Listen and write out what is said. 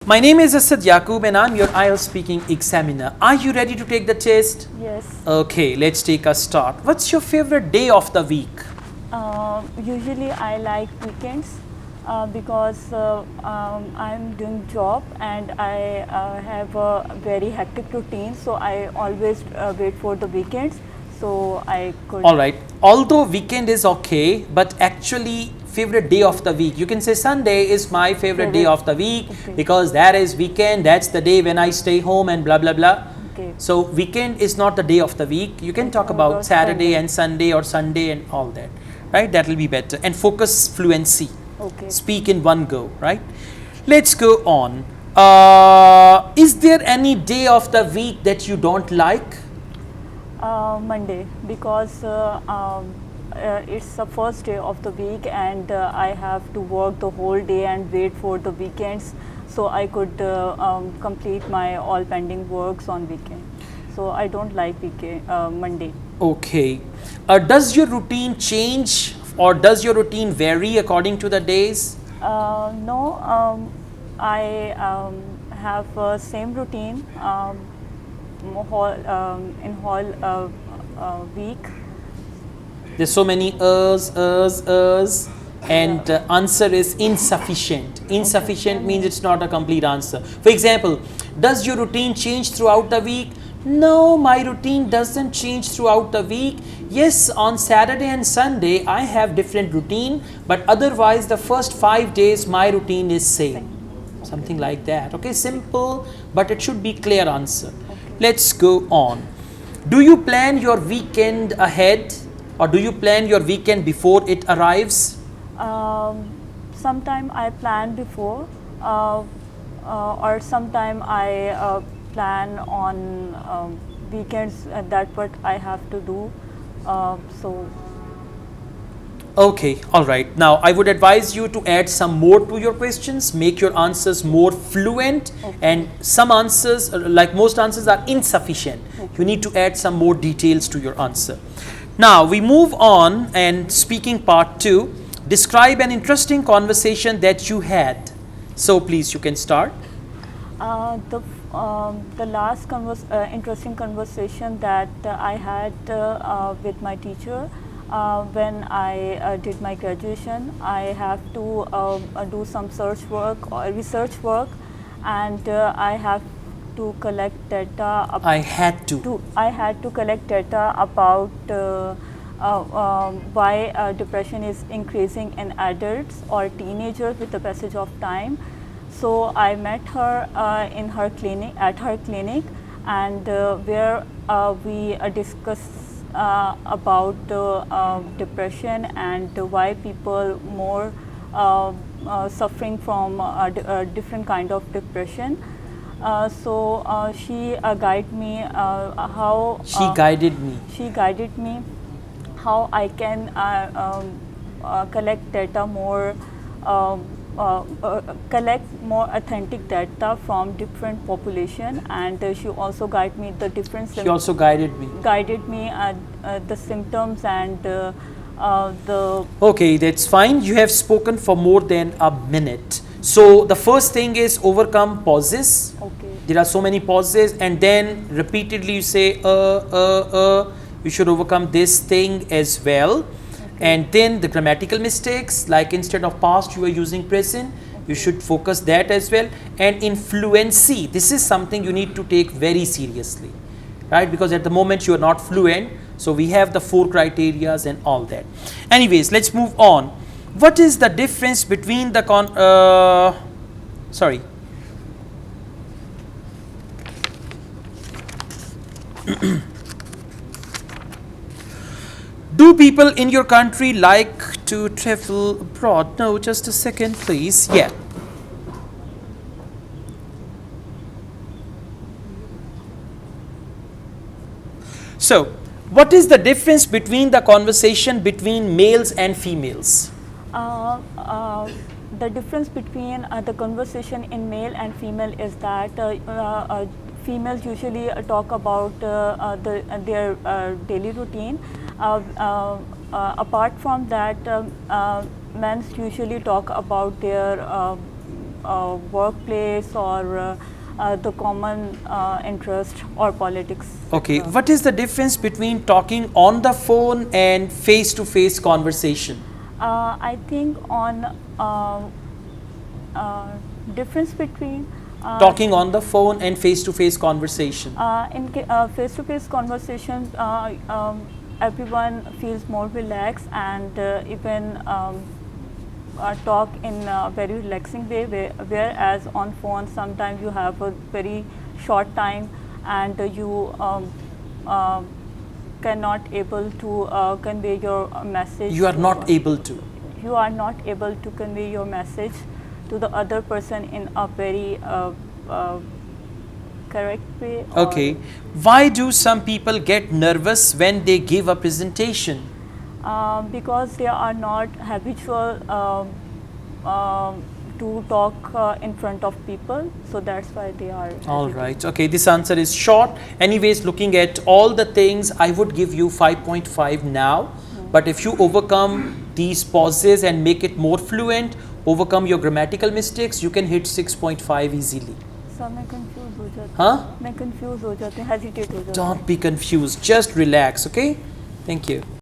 My name is Asad Yaqub and I'm your IELTS speaking examiner. Are you ready to take the test? Yes. Okay, let's take a start. What's your favorite day of the week? Usually I like weekends because I'm doing job and I have a very hectic routine, so I always wait for the weekends so I could. Alright, although weekend is okay, but actually favorite day of the week. You can say Sunday is my favorite day of the week because that is weekend, that's the day when I stay home and blah blah blah. Okay. So weekend is not the day of the week. You can talk about Saturday and Sunday or Sunday and all that, right? That will be better. And focus fluency. Okay. Speak in one go, right? Let's go on. Is there any day of the week that you don't like? Monday, because it's the first day of the week and I have to work the whole day and wait for the weekends so I could complete my all pending works on weekend. So I don't like Monday. Okay. Does your routine change or does your routine vary according to the days? No, I have same routine in whole week. There's so many and answer is insufficient. Insufficient means it's not a complete answer. For example, does your routine change throughout the week? No, my routine doesn't change throughout the week. Yes, on Saturday and Sunday I have different routine, but otherwise the first 5 days my routine is same. Something like that. Okay, simple, but it should be clear answer. Let's go on. Do you plan your weekend ahead or do you plan your weekend before it arrives? Sometime I plan before or sometime I plan on weekends. That's what I have to do. Okay, all right. Now I would advise you to add some more to your questions, make your answers more fluent, and some answers, like most answers, are insufficient. You need to add some more details to your answer. Now we move on and speaking part 2. Describe an interesting conversation that you had. So please, you can start. The last interesting conversation that I had with my teacher when I did my graduation. I have to do some research work, and I have to collect data. I had to collect data about why depression is increasing in adults or teenagers with the passage of time. So I met her at her clinic, and where we discussed about depression and why people more suffering from different kind of depression. So she guided me how she guided me how I can collect data more. Collect more authentic data from different population, and she also guided me the different. She also guided me the symptoms and the. Okay, that's fine. You have spoken for more than a minute. So the first thing is overcome pauses. Okay. There are so many pauses, and then repeatedly you say You should overcome this thing as well. And then the grammatical mistakes, like instead of past you are using present, you should focus that as well. And in fluency, this is something you need to take very seriously, right? Because at the moment you are not fluent, so we have the 4 criterias and all that. Anyways, let's move on. What is the difference between the Do people in your country like to travel abroad? No, just a second, please. Yeah. So, what is the difference between the conversation between males and females? The difference between the conversation in male and female is that females usually talk about their daily routine. Apart from that, men usually talk about their workplace or the common interest or politics. Okay, what is the difference between talking on the phone and face-to-face conversation? I think on difference between Talking on the phone and face-to-face conversation. in face-to-face conversations, everyone feels more relaxed and even talk in a very relaxing way, whereas on phone sometimes you have a very short time and you cannot able to convey your message. You are not able to. You are not able to convey your message to the other person in a very correct way. Okay. Why do some people get nervous when they give a presentation? Because they are not habitual to talk in front of people, so that's why they are. All right. Okay, this answer is short. Anyways, looking at all the things, I would give you 5.5 now. But if you overcome these pauses and make it more fluent, overcome your grammatical mistakes, you can hit 6.5 easily. So मैं confused हो जाती Huh? मैं confused हो जाती हूँ, hesitate हो जाती हूँ. Don't be confused. Just relax, okay? Thank you.